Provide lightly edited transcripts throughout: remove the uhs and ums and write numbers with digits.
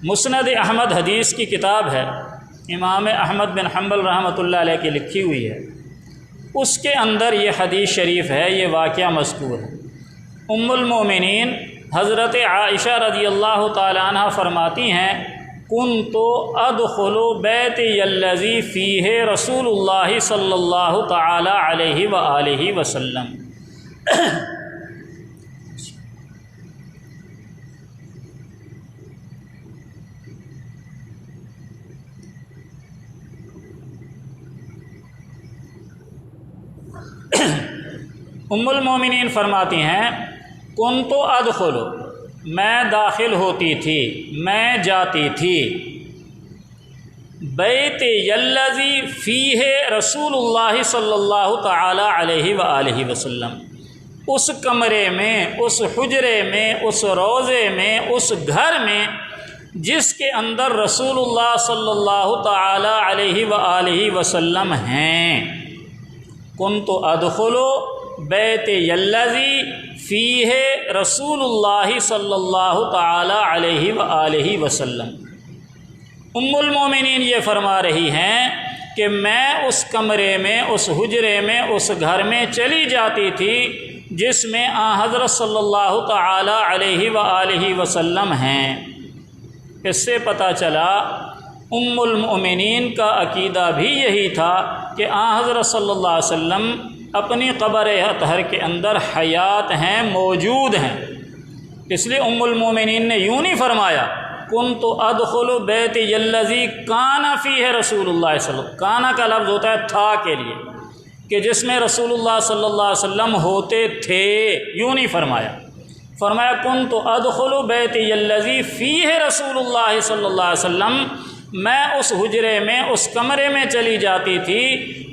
مسند احمد حدیث کی کتاب ہے، امام احمد بن حنبل رحمۃ اللہ علیہ کی لکھی ہوئی ہے، اس کے اندر یہ حدیث شریف ہے، یہ واقعہ مذکور ہے۔ ام المومنین حضرت عائشہ رضی اللہ تعالی عنہ فرماتی ہیں، کنت ادخل بیتی الذی فیہ رسول اللہ صلی اللہ تعالی علیہ وآلہ وسلم۔ ام المومنین فرماتی ہیں، کنت ادخل، میں داخل ہوتی تھی، میں جاتی تھی، بیت الذی فیہ رسول اللہ صلی اللہ تعالی علیہ وآلہ وسلم، اس کمرے میں، اس حجرے میں، اس روضے میں، اس گھر میں جس کے اندر رسول اللہ صلی اللہ تعالی علیہ وآلہ وسلم ہیں۔ کنت ادخل بیت الذی فیہ رسول اللہ صلی اللہ تعالی علیہ وآلہ وسلم۔ ام المومنین یہ فرما رہی ہیں کہ میں اس کمرے میں، اس حجرے میں، اس گھر میں چلی جاتی تھی جس میں حضرت صلی اللہ تعالی علیہ وآلہ وسلم ہیں۔ اس سے پتہ چلا ام المؤمنین کا عقیدہ بھی یہی تھا کہ حضرت صلی اللہ علیہ وسلم اپنی قبر اطہر کے اندر حیات ہیں، موجود ہیں۔ اس لیے ام المؤمنین نے یوں نہیں فرمایا کنت ادخل بیت الذی کان فیہ رسول اللہ صلی اللہ علیہ وسلم، کانا کا لفظ ہوتا ہے تھا کے لیے، کہ جس میں رسول اللہ صلی اللہ علیہ وسلم ہوتے تھے، یوں نہیں فرمایا۔ فرمایا کنت ادخل بیت الذی فیہ رسول اللہ صلی اللہ علیہ وسلم، میں اس حجرے میں، اس کمرے میں چلی جاتی تھی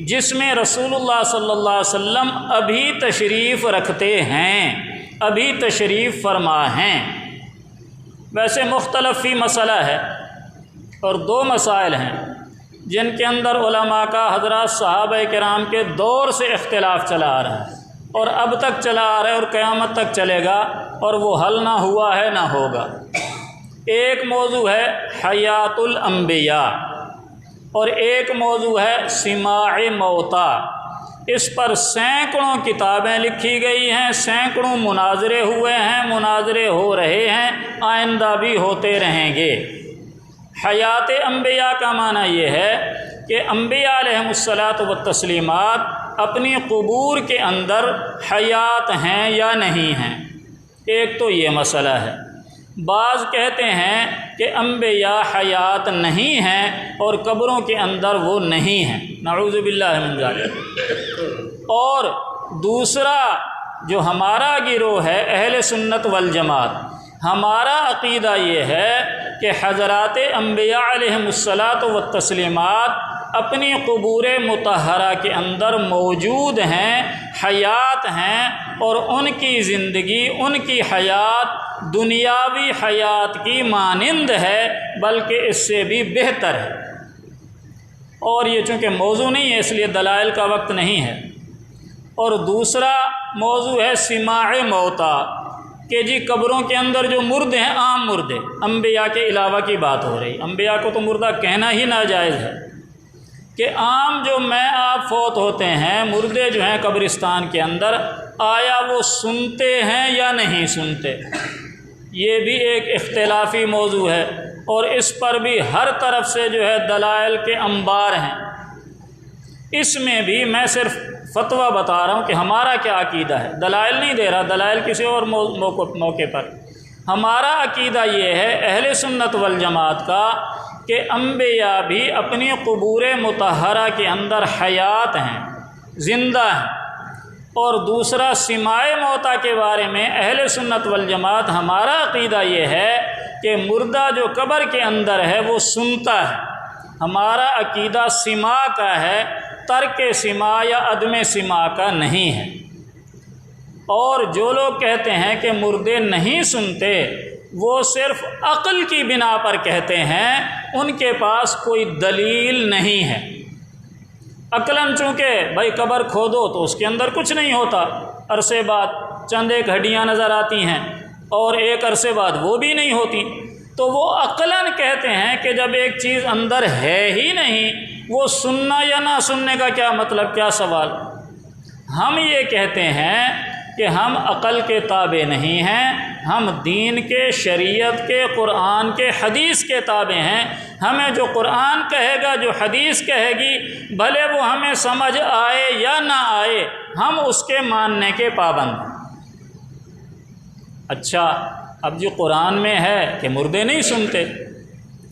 جس میں رسول اللہ صلی اللہ علیہ وسلم ابھی تشریف رکھتے ہیں، ابھی تشریف فرما ہیں۔ ویسے مختلف فی مسئلہ ہے، اور دو مسائل ہیں جن کے اندر علماء کا، حضرات صحابہ کرام کے دور سے اختلاف چلا آ رہا ہے، اور اب تک چلا آ رہا ہے اور قیامت تک چلے گا، اور وہ حل نہ ہوا ہے نہ ہوگا۔ ایک موضوع ہے حیات الانبیاء، اور ایک موضوع ہے سماع موتا۔ اس پر سینکڑوں کتابیں لکھی گئی ہیں، سینکڑوں مناظرے ہوئے ہیں، مناظرے ہو رہے ہیں، آئندہ بھی ہوتے رہیں گے۔ حیات انبیاء کا معنی یہ ہے کہ انبیاء علیہم الصلاۃ والتسلیمات اپنی قبور کے اندر حیات ہیں یا نہیں ہیں، ایک تو یہ مسئلہ ہے۔ بعض کہتے ہیں کہ انبیاء حیات نہیں ہیں اور قبروں کے اندر وہ نہیں ہیں، نعوذ باللہ من ذالک۔ اور دوسرا جو ہمارا گروہ ہے اہل سنت والجماعت، ہمارا عقیدہ یہ ہے کہ حضرات انبیاء علیہم الصلاۃ والتسلیمات اپنی قبور مطہرہ کے اندر موجود ہیں، حیات ہیں، اور ان کی زندگی، ان کی حیات دنیاوی حیات کی مانند ہے، بلکہ اس سے بھی بہتر ہے۔ اور یہ چونکہ موضوع نہیں ہے اس لیے دلائل کا وقت نہیں ہے۔ اور دوسرا موضوع ہے سماع موتا، کہ جی قبروں کے اندر جو مردے ہیں، عام مردے، انبیاء کے علاوہ کی بات ہو رہی، انبیاء کو تو مردہ کہنا ہی ناجائز ہے، کہ عام جو میں آپ فوت ہوتے ہیں، مردے جو ہیں قبرستان کے اندر، آیا وہ سنتے ہیں یا نہیں سنتے؟ یہ بھی ایک اختلافی موضوع ہے، اور اس پر بھی ہر طرف سے جو ہے دلائل کے انبار ہیں۔ اس میں بھی میں صرف فتویٰ بتا رہا ہوں کہ ہمارا کیا عقیدہ ہے، دلائل نہیں دے رہا، دلائل کسی اور موقع پر۔ ہمارا عقیدہ یہ ہے اہل سنت والجماعت کا کہ انبیاء بھی اپنی قبور مطہرہ کے اندر حیات ہیں، زندہ ہیں۔ اور دوسرا سماع موتا کے بارے میں اہل سنت والجماعت ہمارا عقیدہ یہ ہے کہ مردہ جو قبر کے اندر ہے وہ سنتا ہے۔ ہمارا عقیدہ سماع کا ہے، ترک سماع یا عدم سماع کا نہیں ہے۔ اور جو لوگ کہتے ہیں کہ مردے نہیں سنتے، وہ صرف عقل کی بنا پر کہتے ہیں، ان کے پاس کوئی دلیل نہیں ہے۔ عقلاً چونکہ بھائی قبر کھودو تو اس کے اندر کچھ نہیں ہوتا، عرصے بعد چند ایک ہڈیاں نظر آتی ہیں، اور ایک عرصے بعد وہ بھی نہیں ہوتی، تو وہ عقلاً کہتے ہیں کہ جب ایک چیز اندر ہے ہی نہیں، وہ سننا یا نہ سننے کا کیا مطلب، کیا سوال۔ ہم یہ کہتے ہیں کہ ہم عقل کے تابع نہیں ہیں، ہم دین کے، شریعت کے، قرآن کے، حدیث کے تابع ہیں۔ ہمیں جو قرآن کہے گا، جو حدیث کہے گی، بھلے وہ ہمیں سمجھ آئے یا نہ آئے، ہم اس کے ماننے کے پابند ہیں۔ اچھا، اب جو قرآن میں ہے کہ مردے نہیں سنتے،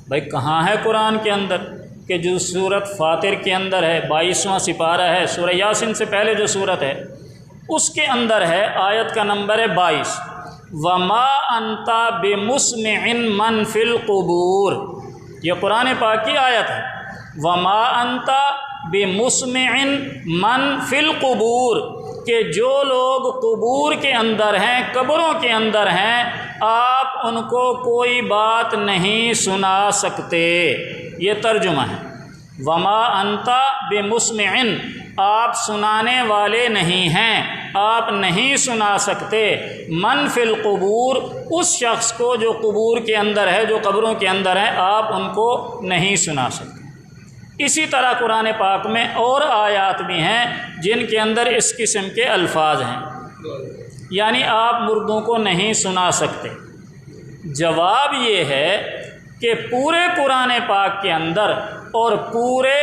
بھائی کہاں ہے قرآن کے اندر کہ جو سورت فاطر کے اندر ہے، 22واں سپارہ ہے، سورہ یاسین سے پہلے جو سورت ہے اس کے اندر ہے، آیت کا نمبر ہے 22، وما انت بمسمع من فی القبور۔ یہ قرآن پاک کی آیت ہے، وما انت بمسمع من فی القبور، کہ جو لوگ قبور کے اندر ہیں، قبروں کے اندر ہیں، آپ ان کو کوئی بات نہیں سنا سکتے۔ یہ ترجمہ ہے، وما انت بمسمع، آپ سنانے والے نہیں ہیں، آپ نہیں سنا سکتے، من فی القبور، اس شخص کو جو قبور کے اندر ہے، جو قبروں کے اندر ہے، آپ ان کو نہیں سنا سکتے۔ اسی طرح قرآن پاک میں اور آیات بھی ہیں جن کے اندر اس قسم کے الفاظ ہیں، یعنی آپ مردوں کو نہیں سنا سکتے۔ جواب یہ ہے کہ پورے قرآن پاک کے اندر اور پورے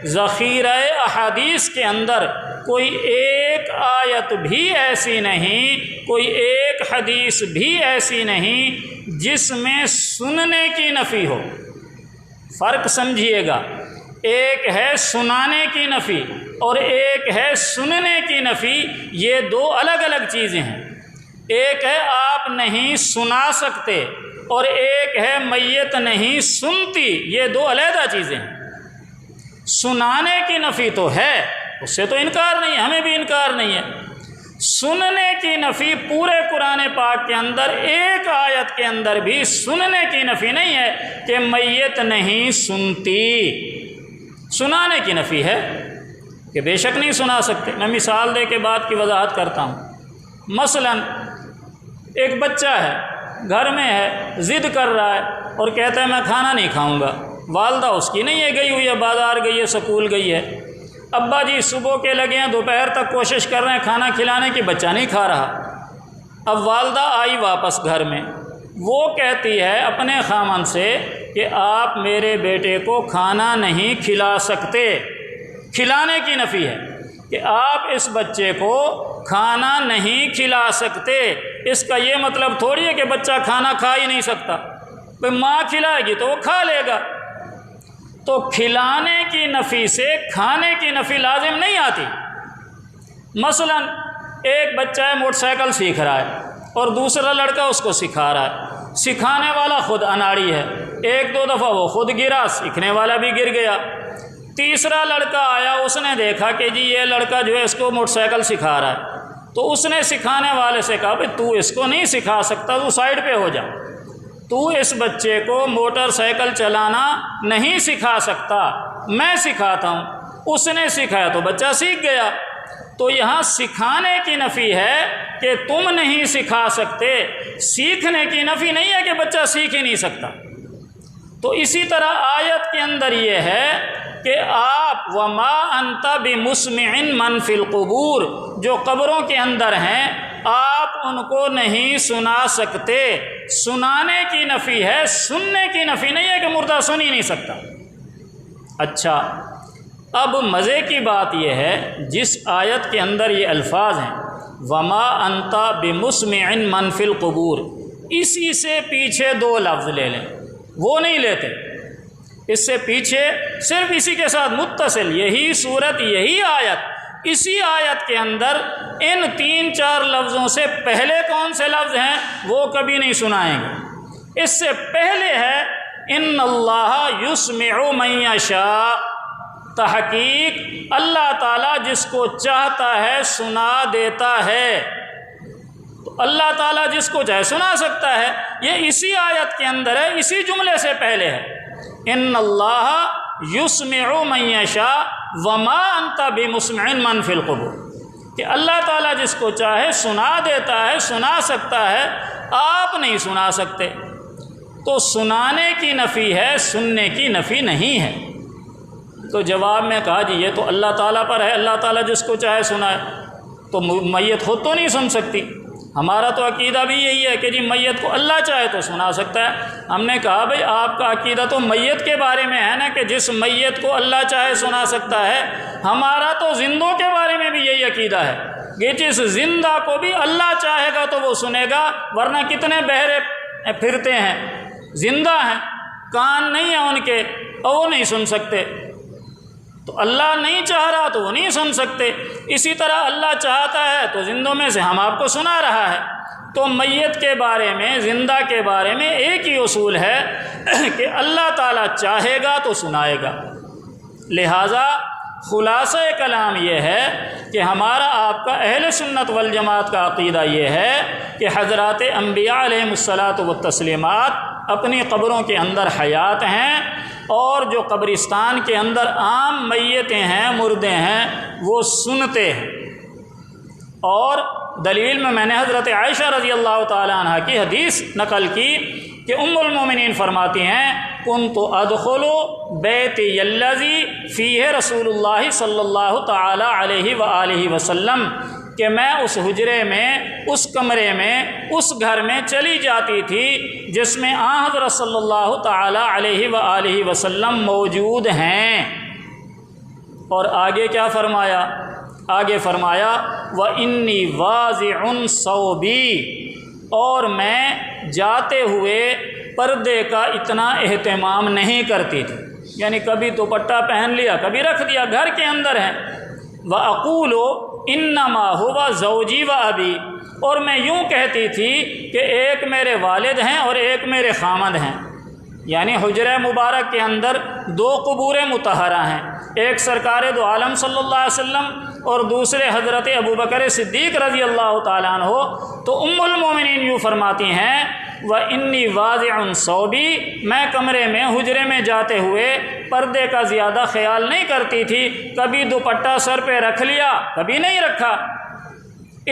ذخیرہ احادیث کے اندر کوئی ایک آیت بھی ایسی نہیں، کوئی ایک حدیث بھی ایسی نہیں جس میں سننے کی نفی ہو۔ فرق سمجھیے گا، ایک ہے سنانے کی نفی اور ایک ہے سننے کی نفی، یہ دو الگ الگ چیزیں ہیں۔ ایک ہے آپ نہیں سنا سکتے اور ایک ہے میت نہیں سنتی، یہ دو علیحدہ چیزیں ہیں۔ سنانے کی نفی تو ہے، اس سے تو انکار نہیں ہے، ہمیں بھی انکار نہیں ہے۔ سننے کی نفی پورے قرآن پاک کے اندر ایک آیت کے اندر بھی سننے کی نفی نہیں ہے کہ میت نہیں سنتی۔ سنانے کی نفی ہے کہ بے شک نہیں سنا سکتے۔ میں مثال دے کے بات کی وضاحت کرتا ہوں۔ مثلا ایک بچہ ہے، گھر میں ہے، ضد کر رہا ہے اور کہتا ہے میں کھانا نہیں کھاؤں گا۔ والدہ اس کی نہیں ہے، گئی ہوئی ہے، بازار گئی ہے، سکول گئی ہے، ابا جی صبح کے لگے ہیں، دوپہر تک کوشش کر رہے ہیں کھانا کھلانے کی، بچہ نہیں کھا رہا۔ اب والدہ آئی واپس گھر میں، وہ کہتی ہے اپنے خامن سے کہ آپ میرے بیٹے کو کھانا نہیں کھلا سکتے۔ کھلانے کی نفی ہے کہ آپ اس بچے کو کھانا نہیں کھلا سکتے۔ اس کا یہ مطلب تھوڑی ہے کہ بچہ کھانا کھا ہی نہیں سکتا، بھئی ماں کھلائے گی تو وہ کھا لے گا۔ تو کھلانے کی نفی سے کھانے کی نفی لازم نہیں آتی۔ مثلا ایک بچہ ہے، موٹر سائیکل سیکھ رہا ہے اور دوسرا لڑکا اس کو سکھا رہا ہے، سکھانے والا خود اناڑی ہے، ایک دو دفعہ وہ خود گرا، سیکھنے والا بھی گر گیا۔ تیسرا لڑکا آیا، اس نے دیکھا کہ جی یہ لڑکا جو ہے اس کو موٹر سائیکل سکھا رہا ہے، تو اس نے سکھانے والے سے کہا بھئی تو اس کو نہیں سکھا سکتا، تو سائیڈ پہ ہو جا، تو اس بچے کو موٹر سائیکل چلانا نہیں سکھا سکتا، میں سکھاتا ہوں۔ اس نے سکھایا تو بچہ سیکھ گیا۔ تو یہاں سکھانے کی نفی ہے کہ تم نہیں سکھا سکتے، سیکھنے کی نفی نہیں ہے کہ بچہ سیکھ ہی نہیں سکتا۔ تو اسی طرح آیت کے اندر یہ ہے کہ آپ وما انت بمسمع من فی القبور، جو قبروں کے اندر ہیں، آپ ان کو نہیں سنا سکتے۔ سنانے کی نفی ہے، سننے کی نفی نہیں ہے کہ مردہ سن ہی نہیں سکتا۔ اچھا، اب مزے کی بات یہ ہے، جس آیت کے اندر یہ الفاظ ہیں وما انت بمسمع من فی القبور، اسی سے پیچھے دو لفظ لے لیں، وہ نہیں لیتے، اس سے پیچھے صرف اسی کے ساتھ متصل یہی صورت، یہی آیت، اسی آیت کے اندر ان 3-4 لفظوں سے پہلے کون سے لفظ ہیں وہ کبھی نہیں سنائیں گے۔ اس سے پہلے ہے ان اللہ یسمع من یشاء، تحقیق اللہ تعالیٰ جس کو چاہتا ہے سنا دیتا ہے۔ تو اللہ تعالیٰ جس کو چاہے سنا سکتا ہے، یہ اسی آیت کے اندر ہے، اسی جملے سے پہلے ہے ان اللہ یسمع من یشاء وما انت بمسمع من فی القبور، کہ اللہ تعالیٰ جس کو چاہے سنا دیتا ہے، سنا سکتا ہے، آپ نہیں سنا سکتے۔ تو سنانے کی نفی ہے، سننے کی نفی نہیں ہے۔ تو جواب میں کہا جی یہ تو اللہ تعالیٰ پر ہے، اللہ تعالیٰ جس کو چاہے سنائے، تو میت خود تو نہیں سن سکتی۔ ہمارا تو عقیدہ بھی یہی ہے کہ جی میت کو اللہ چاہے تو سنا سکتا ہے۔ ہم نے کہا بھئی آپ کا عقیدہ تو میت کے بارے میں ہے نا کہ جس میت کو اللہ چاہے سنا سکتا ہے، ہمارا تو زندوں کے بارے میں بھی یہی عقیدہ ہے کہ جس زندہ کو بھی اللہ چاہے گا تو وہ سنے گا، ورنہ کتنے بہرے پھرتے ہیں، زندہ ہیں، کان نہیں ہیں ان کے اور وہ نہیں سن سکتے۔ تو اللہ نہیں چاہ رہا تو وہ نہیں سن سکتے، اسی طرح اللہ چاہتا ہے تو زندوں میں سے ہم آپ کو سنا رہا ہے۔ تو میت کے بارے میں، زندہ کے بارے میں ایک ہی اصول ہے کہ اللہ تعالیٰ چاہے گا تو سنائے گا۔ لہٰذا خلاصہ کلام یہ ہے کہ ہمارا آپ کا اہل سنت والجماعت کا عقیدہ یہ ہے کہ حضرات انبیاء علیہم الصلاۃ والتسلیمات اپنی قبروں کے اندر حیات ہیں، اور جو قبرستان کے اندر عام میتیں ہیں، مردے ہیں، وہ سنتے ہیں۔ اور دلیل میں نے حضرت عائشہ رضی اللہ تعالی عنہ کی حدیث نقل کی کہ ام المومنین فرماتی ہیں کنت ادخل بیتی الذی فیہ رسول اللہ صلی اللہ تعالی علیہ وآلہ وسلم، کہ میں اس حجرے میں، اس کمرے میں، اس گھر میں چلی جاتی تھی جس میں آن حضرت صلی اللہ تعالی علیہ وآلہ وسلم موجود ہیں۔ اور آگے کیا فرمایا؟ آگے فرمایا وَإِنِّي وَاضِعٌ ثَوْبِي، اور میں جاتے ہوئے پردے کا اتنا اہتمام نہیں کرتی تھی، یعنی کبھی دوپٹہ پہن لیا، کبھی رکھ دیا، گھر کے اندر ہے۔ وَأَقُولُ إِنَّمَا هُوَ زَوْجِي وَأَبِي، اور میں یوں کہتی تھی کہ ایک میرے والد ہیں اور ایک میرے خامد ہیں، یعنی حجرہ مبارک کے اندر دو قبور مطہرہ ہیں، ایک سرکار دو عالم صلی اللہ علیہ وسلم اور دوسرے حضرت ابوبکر صدیق رضی اللہ تعالیٰ عنہ۔ تو ام المومنین یوں فرماتی ہیں وَإِنِّي وَاضِعٌ ثَوْبِي، میں کمرے میں، حجرے میں جاتے ہوئے پردے کا زیادہ خیال نہیں کرتی تھی، کبھی دوپٹہ سر پہ رکھ لیا، کبھی نہیں رکھا،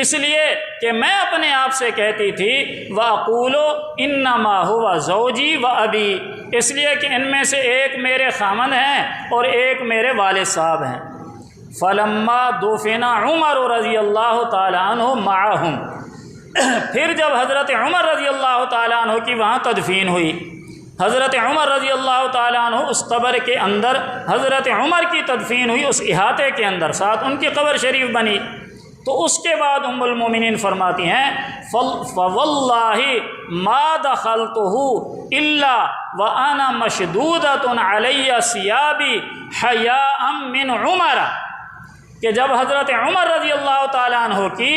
اس لیے کہ میں اپنے آپ سے کہتی تھی وَأَقُولُ إِنَّمَا هُوَ زَوْجِي وَأَبِي، اس لیے کہ ان میں سے ایک میرے خامند ہیں اور ایک میرے والد صاحب ہیں۔ فَلَمَّا دُفِنَ عُمَرُ رضی اللہ تعالیٰ عنہ مَعَهُمْ، پھر جب حضرت عمر رضی اللہ تعالیٰ عنہ کی وہاں تدفین ہوئی، حضرت عمر رضی اللہ تعالیٰ عنہ اس قبر کے اندر، حضرت عمر کی تدفین ہوئی اس احاطے کے اندر، ساتھ ان کی قبر شریف بنی، تو اس کے بعد ام المومنین فرماتی ہیں فَوَاللَّهِ مَا دَخَلْتُهُ إِلَّا وَأَنَا مَشْدُودَةٌ عَلَيَّ ثِيَابِي حَيَاءً مِّنْ عُمَرَ، کہ جب حضرت عمر رضی اللہ تعالیٰ عنہ کی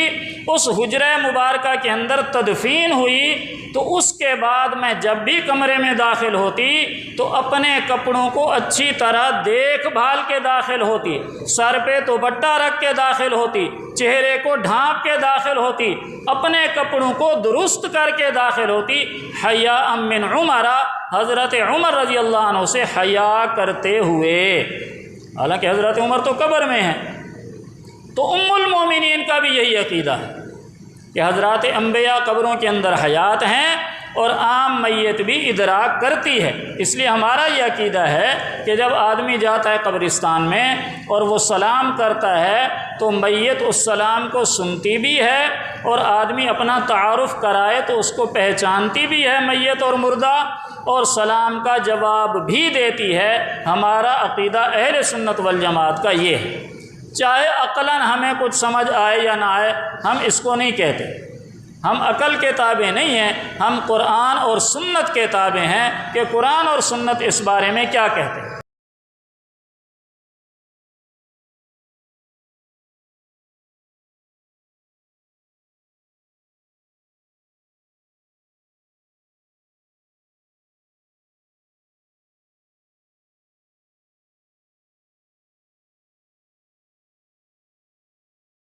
اس حجرہ مبارکہ کے اندر تدفین ہوئی تو اس کے بعد میں جب بھی کمرے میں داخل ہوتی تو اپنے کپڑوں کو اچھی طرح دیکھ بھال کے داخل ہوتی، سر پہ دوپٹہ رکھ کے داخل ہوتی، چہرے کو ڈھانپ کے داخل ہوتی، اپنے کپڑوں کو درست کر کے داخل ہوتی، حیاء من عمر، حضرت عمر رضی اللہ عنہ سے حیا کرتے ہوئے، حالانکہ حضرت عمر تو قبر میں ہیں۔ تو ام المومنین کا بھی یہی عقیدہ ہے کہ حضرات انبیاء قبروں کے اندر حیات ہیں اور عام میت بھی ادراک کرتی ہے۔ اس لیے ہمارا یہ عقیدہ ہے کہ جب آدمی جاتا ہے قبرستان میں اور وہ سلام کرتا ہے تو میت اس سلام کو سنتی بھی ہے، اور آدمی اپنا تعارف کرائے تو اس کو پہچانتی بھی ہے میت اور مردہ، اور سلام کا جواب بھی دیتی ہے۔ ہمارا عقیدہ اہل سنت والجماعت کا یہ ہے، چاہے عقلاً ہمیں کچھ سمجھ آئے یا نہ آئے، ہم اس کو نہیں کہتے، ہم عقل کے تابع نہیں ہیں، ہم قرآن اور سنت کے تابع ہیں کہ قرآن اور سنت اس بارے میں کیا کہتے ہیں۔